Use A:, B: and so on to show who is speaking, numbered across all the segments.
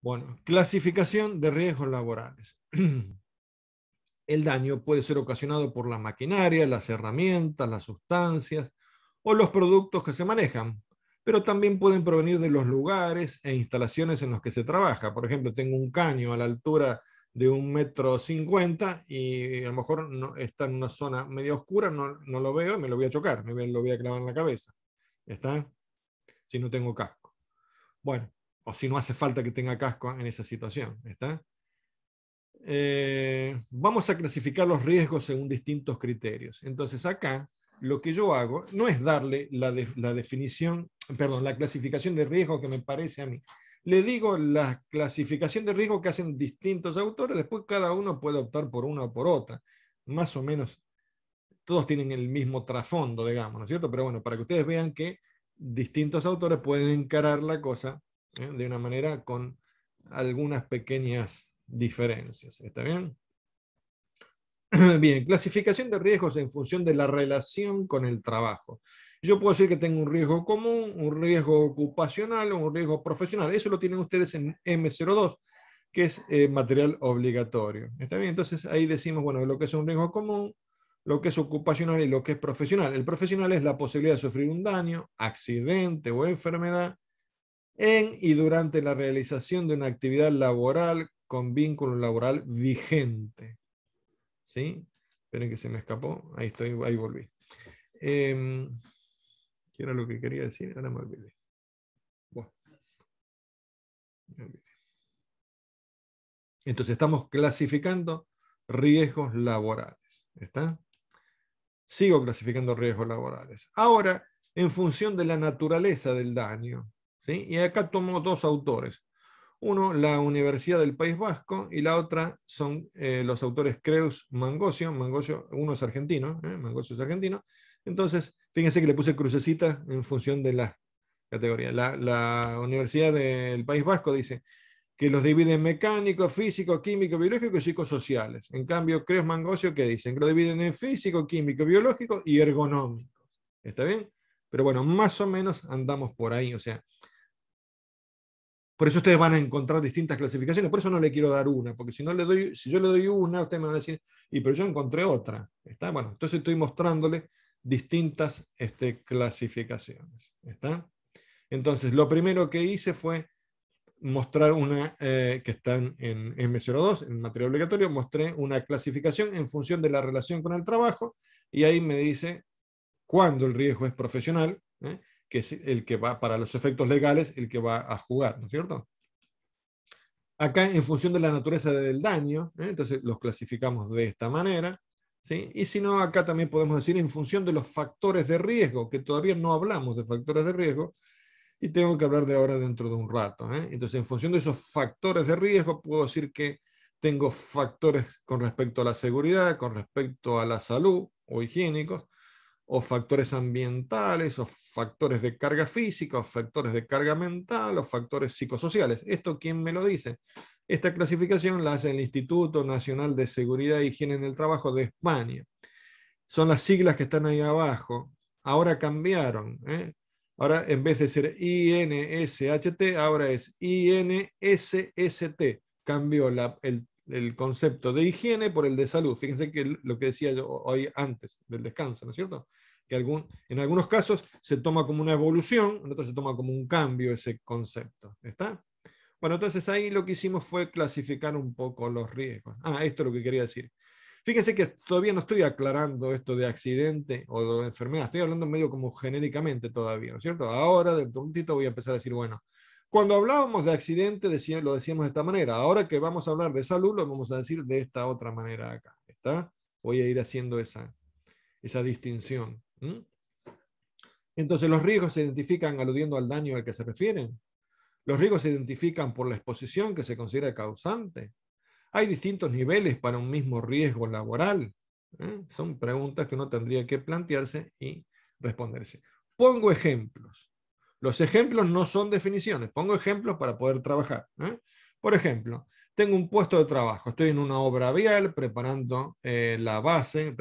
A: Bueno, clasificación de riesgos laborales. El daño puede ser ocasionado por la maquinaria, las herramientas, las sustancias o los productos que se manejan, pero también pueden provenir de los lugares e instalaciones en los que se trabaja. Por ejemplo, tengo un caño a la altura de 1,50 m y a lo mejor no, está en una zona medio oscura, no lo veo, me lo voy a chocar, lo voy a clavar en la cabeza. ¿Está? Si no tengo casco. Bueno, o si no hace falta que tenga casco en esa situación. ¿Está? Vamos a clasificar los riesgos según distintos criterios. Entonces acá lo que yo hago no es darle la definición, perdón, la clasificación de riesgo que me parece a mí. Le digo la clasificación de riesgo que hacen distintos autores, después cada uno puede optar por una o por otra. Más o menos todos tienen el mismo trasfondo, digamos, ¿no es cierto? Pero bueno, para que ustedes vean que distintos autores pueden encarar la cosa de una manera con algunas pequeñas diferencias. ¿Está bien? Bien, clasificación de riesgos en función de la relación con el trabajo. Yo puedo decir que tengo un riesgo común, un riesgo ocupacional o un riesgo profesional. Eso lo tienen ustedes en M02, que es material obligatorio. ¿Está bien? Entonces ahí decimos, bueno, lo que es un riesgo común, lo que es ocupacional y lo que es profesional. El profesional es la posibilidad de sufrir un daño, accidente o enfermedad en y durante la realización de una actividad laboral con vínculo laboral vigente. ¿Sí? Esperen que se me escapó. Ahí estoy, ahí volví. ¿Qué era lo que quería decir? Ahora me olvidé. Bueno, me olvidé. Entonces estamos clasificando riesgos laborales. ¿Está? Sigo clasificando riesgos laborales. Ahora, en función de la naturaleza del daño. ¿Sí? Y acá tomo dos autores. Uno, la Universidad del País Vasco, y la otra son los autores Creus Mangosio. Mangosio, uno es argentino, Mangosio es argentino. Entonces, fíjense que le puse crucecita en función de la categoría. La Universidad del País Vasco dice que los divide en mecánico, físico, químico, biológico y psicosociales. En cambio, Creus Mangosio, ¿qué dicen? Que lo dividen en físico, químico, biológico y ergonómicos. ¿Está bien? Pero bueno, más o menos andamos por ahí, o sea, por eso ustedes van a encontrar distintas clasificaciones, por eso no le quiero dar una, porque si, no le doy, si yo le doy una, ustedes me van a decir, pero yo encontré otra. ¿Está? Bueno, entonces estoy mostrándole distintas clasificaciones. ¿Está? Entonces, lo primero que hice fue mostrar una que está en M02, en material obligatorio, mostré una clasificación en función de la relación con el trabajo, y ahí me dice cuándo el riesgo es profesional, que es el que va, para los efectos legales, el que va a jugar, ¿no es cierto? Acá, en función de la naturaleza del daño, entonces los clasificamos de esta manera, ¿sí? Y si no, acá también podemos decir en función de los factores de riesgo, que todavía no hablamos de factores de riesgo, y tengo que hablar de ahora dentro de un rato. Entonces, en función de esos factores de riesgo, puedo decir que tengo factores con respecto a la seguridad, con respecto a la salud o higiénicos, o factores ambientales, o factores de carga física, o factores de carga mental, o factores psicosociales. ¿Esto quién me lo dice? Esta clasificación la hace el Instituto Nacional de Seguridad e Higiene en el Trabajo de España. Son las siglas que están ahí abajo. Ahora cambiaron. Ahora, en vez de ser INSHT, ahora es INSST. Cambió el concepto de higiene por el de salud. Fíjense que lo que decía yo hoy antes del descanso, ¿no es cierto? Que en algunos casos se toma como una evolución, en otros se toma como un cambio ese concepto. ¿Está? Bueno, entonces ahí lo que hicimos fue clasificar un poco los riesgos. Esto es lo que quería decir. Fíjense que todavía no estoy aclarando esto de accidente o de enfermedad, estoy hablando medio como genéricamente todavía, ¿no es cierto? Ahora, dentro de un ratito, voy a empezar a decir, bueno, cuando hablábamos de accidente lo decíamos de esta manera, ahora que vamos a hablar de salud, lo vamos a decir de esta otra manera acá, ¿está? Voy a ir haciendo esa distinción. Entonces, los riesgos se identifican aludiendo al daño al que se refieren. Los riesgos se identifican por la exposición que se considera causante. ¿Hay distintos niveles para un mismo riesgo laboral? Son preguntas que uno tendría que plantearse y responderse. Pongo ejemplos. Los ejemplos no son definiciones. Pongo ejemplos para poder trabajar. Por ejemplo, tengo un puesto de trabajo. Estoy en una obra vial preparando la base.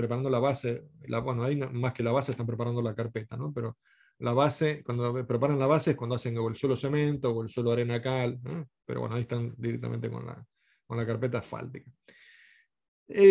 A: Bueno, ahí más que la base están preparando la carpeta, ¿no? Pero la base, cuando preparan la base es cuando hacen o el suelo cemento o el suelo arena cal, pero bueno, ahí están directamente con la carpeta asfáltica.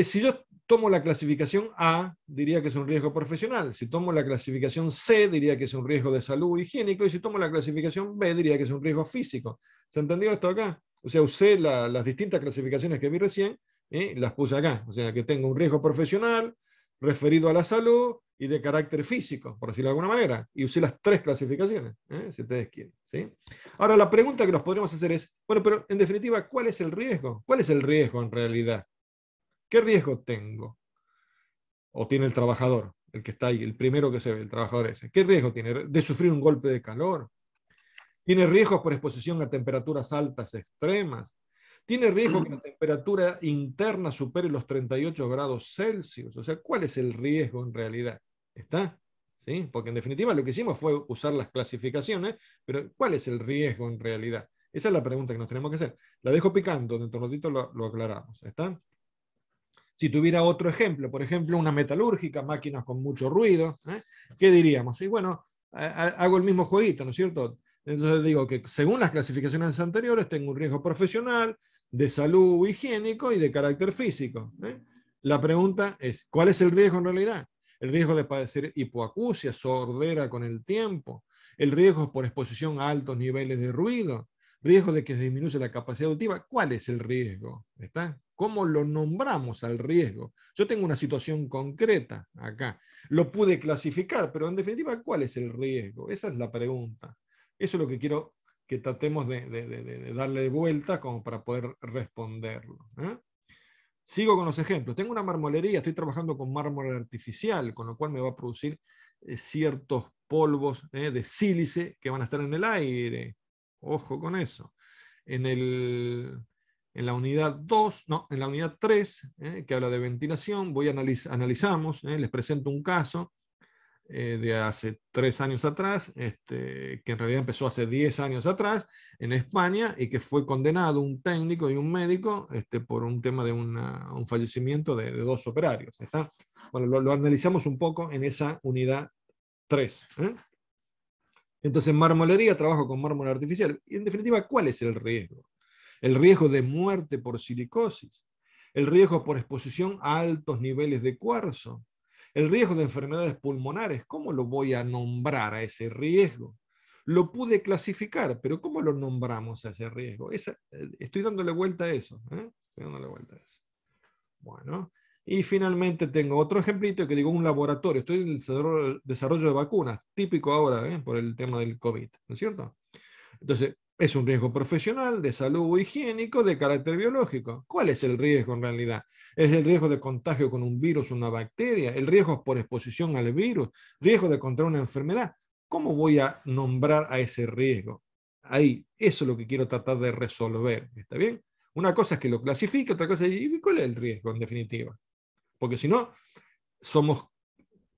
A: Si yo tomo la clasificación A, diría que es un riesgo profesional. Si tomo la clasificación C, diría que es un riesgo de salud higiénico. Y si tomo la clasificación B, diría que es un riesgo físico. ¿Se entendió esto acá? O sea, usé las distintas clasificaciones que vi recién y las puse acá. O sea, que tengo un riesgo profesional referido a la salud y de carácter físico, por decirlo de alguna manera. Y usé las tres clasificaciones, si ustedes quieren. ¿Sí? Ahora, la pregunta que nos podríamos hacer es, bueno, pero en definitiva, ¿cuál es el riesgo? ¿Cuál es el riesgo en realidad? ¿Qué riesgo tengo? O tiene el trabajador, el que está ahí, el primero que se ve, el trabajador ese. ¿Qué riesgo tiene? ¿De sufrir un golpe de calor? ¿Tiene riesgos por exposición a temperaturas altas extremas? ¿Tiene riesgo que la temperatura interna supere los 38 grados Celsius? O sea, ¿cuál es el riesgo en realidad? ¿Está? ¿Sí? Porque en definitiva lo que hicimos fue usar las clasificaciones, pero ¿cuál es el riesgo en realidad? Esa es la pregunta que nos tenemos que hacer. La dejo picando, dentro de un ratito lo aclaramos. ¿Está? Si tuviera otro ejemplo, por ejemplo, una metalúrgica, máquinas con mucho ruido, ¿qué diríamos? Y bueno, hago el mismo jueguito, ¿no es cierto? Entonces digo que según las clasificaciones anteriores tengo un riesgo profesional, de salud higiénico y de carácter físico. La pregunta es, ¿cuál es el riesgo en realidad? El riesgo de padecer hipoacusia, sordera con el tiempo, el riesgo por exposición a altos niveles de ruido, riesgo de que se disminuya la capacidad auditiva. ¿Cuál es el riesgo? ¿Está? ¿Cómo lo nombramos al riesgo? Yo tengo una situación concreta acá. Lo pude clasificar, pero en definitiva, ¿cuál es el riesgo? Esa es la pregunta. Eso es lo que quiero que tratemos de darle vuelta como para poder responderlo. Sigo con los ejemplos. Tengo una marmolería, estoy trabajando con mármol artificial, con lo cual me va a producir ciertos polvos de sílice que van a estar en el aire. Ojo con eso. En la unidad 2, no, en la unidad 3, que habla de ventilación, analizamos, les presento un caso de hace 3 años atrás, que en realidad empezó hace 10 años atrás en España y que fue condenado un técnico y un médico por un tema de un fallecimiento de 2 operarios. ¿Está? Bueno, lo analizamos un poco en esa unidad 3. Entonces, en marmolería trabajo con mármol artificial. Y en definitiva, ¿cuál es el riesgo? El riesgo de muerte por silicosis, el riesgo por exposición a altos niveles de cuarzo, el riesgo de enfermedades pulmonares. ¿Cómo lo voy a nombrar a ese riesgo? Lo pude clasificar, pero ¿cómo lo nombramos a ese riesgo? Estoy dándole vuelta a eso. Estoy dándole vuelta a eso. Bueno, y finalmente tengo otro ejemplito que digo un laboratorio. Estoy en el desarrollo de vacunas, típico ahora por el tema del COVID, ¿no es cierto? Entonces, es un riesgo profesional, de salud o higiénico, de carácter biológico. ¿Cuál es el riesgo en realidad? ¿Es el riesgo de contagio con un virus o una bacteria? ¿El riesgo por exposición al virus? ¿Riesgo de contraer una enfermedad? ¿Cómo voy a nombrar a ese riesgo? Ahí, eso es lo que quiero tratar de resolver. ¿Está bien? Una cosa es que lo clasifique, otra cosa es, ¿y cuál es el riesgo en definitiva? Porque si no, somos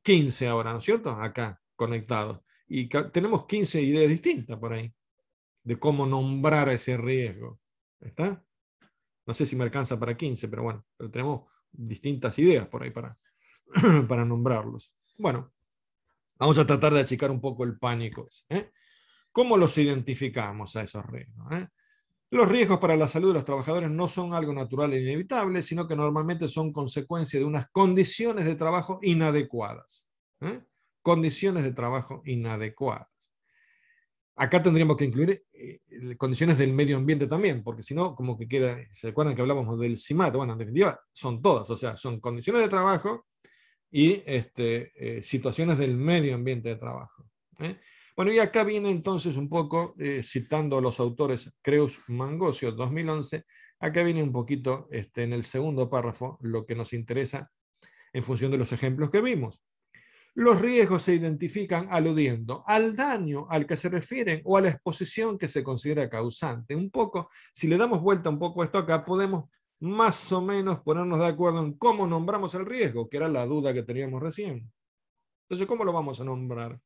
A: 15 ahora, ¿no es cierto? Acá, conectados. Y tenemos 15 ideas distintas por ahí de cómo nombrar ese riesgo. ¿Está? No sé si me alcanza para 15, pero bueno, pero tenemos distintas ideas por ahí para, para nombrarlos. Bueno, vamos a tratar de achicar un poco el pánico ese. ¿Cómo los identificamos a esos riesgos? Los riesgos para la salud de los trabajadores no son algo natural e inevitable, sino que normalmente son consecuencia de unas condiciones de trabajo inadecuadas. Condiciones de trabajo inadecuadas. Acá tendríamos que incluir condiciones del medio ambiente también, porque si no, como que queda, ¿se acuerdan que hablábamos del CIMAT? Bueno, en definitiva, son todas, o sea, son condiciones de trabajo y situaciones del medio ambiente de trabajo. Bueno, y acá viene entonces un poco, citando a los autores Creus Mangosio, 2011, acá viene un poquito en el segundo párrafo lo que nos interesa en función de los ejemplos que vimos. Los riesgos se identifican aludiendo al daño al que se refieren o a la exposición que se considera causante. Un poco, si le damos vuelta un poco a esto acá, podemos más o menos ponernos de acuerdo en cómo nombramos el riesgo, que era la duda que teníamos recién. Entonces, ¿cómo lo vamos a nombrar?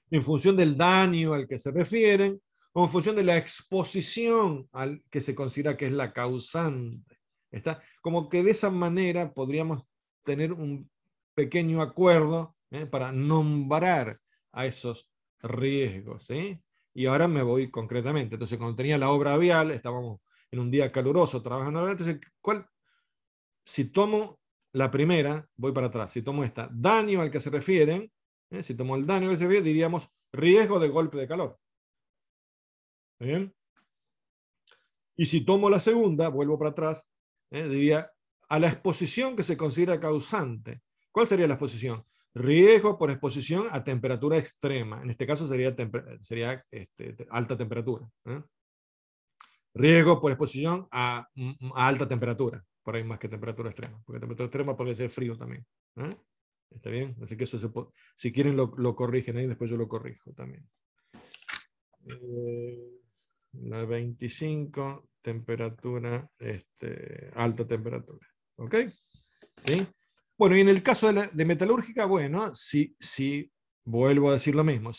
A: En función del daño al que se refieren o en función de la exposición al que se considera que es la causante. ¿Está? Como que de esa manera podríamos tener un pequeño acuerdo para nombrar a esos riesgos, ¿sí? Y ahora me voy concretamente. Entonces, cuando tenía la obra vial, estábamos en un día caluroso trabajando. Entonces, si tomo la primera, voy para atrás. Si tomo esta, daño al que se refieren, si tomo el daño al que se refiere, diríamos riesgo de golpe de calor. ¿Bien? Y si tomo la segunda, vuelvo para atrás, diría a la exposición que se considera causante. ¿Cuál sería la exposición? Riesgo por exposición a temperatura extrema. En este caso sería alta temperatura. Riesgo por exposición a alta temperatura. Por ahí más que temperatura extrema. Porque temperatura extrema podría ser frío también. ¿Está bien? Así que eso si quieren lo corrigen ahí, después yo lo corrijo también. La 25, temperatura, alta temperatura. ¿Ok? ¿Sí? Bueno, y en el caso de metalúrgica, bueno, si vuelvo a decir lo mismo,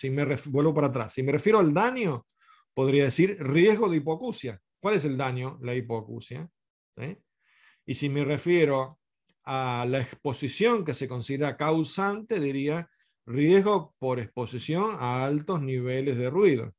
A: vuelvo para atrás, si me refiero al daño, podría decir riesgo de hipoacusia. ¿Cuál es el daño? La hipoacusia. ¿Sí? Y si me refiero a la exposición que se considera causante, diría riesgo por exposición a altos niveles de ruido.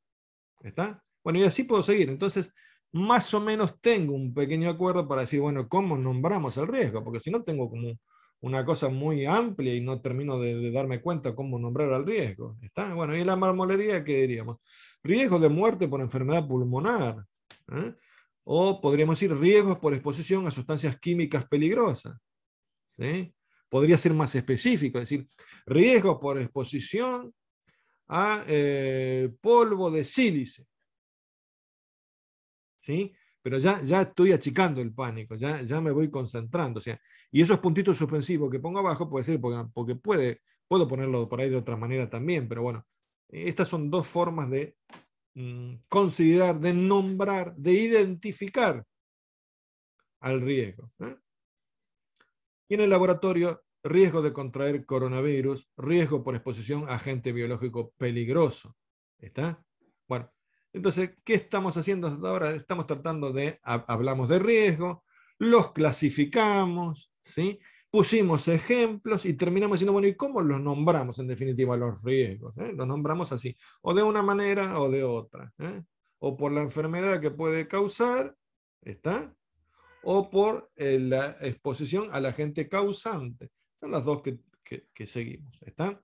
A: ¿Está? Bueno, y así puedo seguir. Entonces, más o menos tengo un pequeño acuerdo para decir, bueno, ¿cómo nombramos el riesgo? Porque si no, tengo como una cosa muy amplia y no termino de darme cuenta cómo nombrar al riesgo. ¿Está? Bueno, y en la marmolería, ¿qué diríamos? Riesgo de muerte por enfermedad pulmonar. O podríamos decir riesgos por exposición a sustancias químicas peligrosas. ¿Sí? Podría ser más específico, es decir, riesgos por exposición a polvo de sílice. ¿Sí? Pero ya estoy achicando el pánico, ya me voy concentrando. O sea, y esos puntitos suspensivos que pongo abajo puede ser porque puedo ponerlo por ahí de otra manera también, pero bueno, estas son dos formas de considerar, de nombrar, de identificar al riesgo. Y en el laboratorio, riesgo de contraer coronavirus, riesgo por exposición a agente biológico peligroso. ¿Está? Bueno, entonces, ¿qué estamos haciendo hasta ahora? Estamos tratando hablamos de riesgo, los clasificamos, ¿sí? Pusimos ejemplos y terminamos diciendo, bueno, ¿y cómo los nombramos en definitiva los riesgos? Los nombramos así, o de una manera o de otra. O por la enfermedad que puede causar, ¿está? O por la exposición al agente causante. Son las dos que seguimos. ¿Está?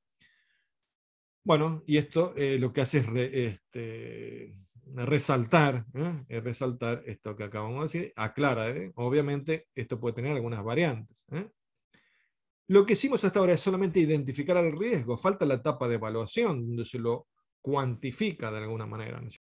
A: Bueno, y esto lo que hace es resaltar esto que acabamos de decir, aclara, obviamente esto puede tener algunas variantes. Lo que hicimos hasta ahora es solamente identificar el riesgo, falta la etapa de evaluación, donde se lo cuantifica de alguna manera.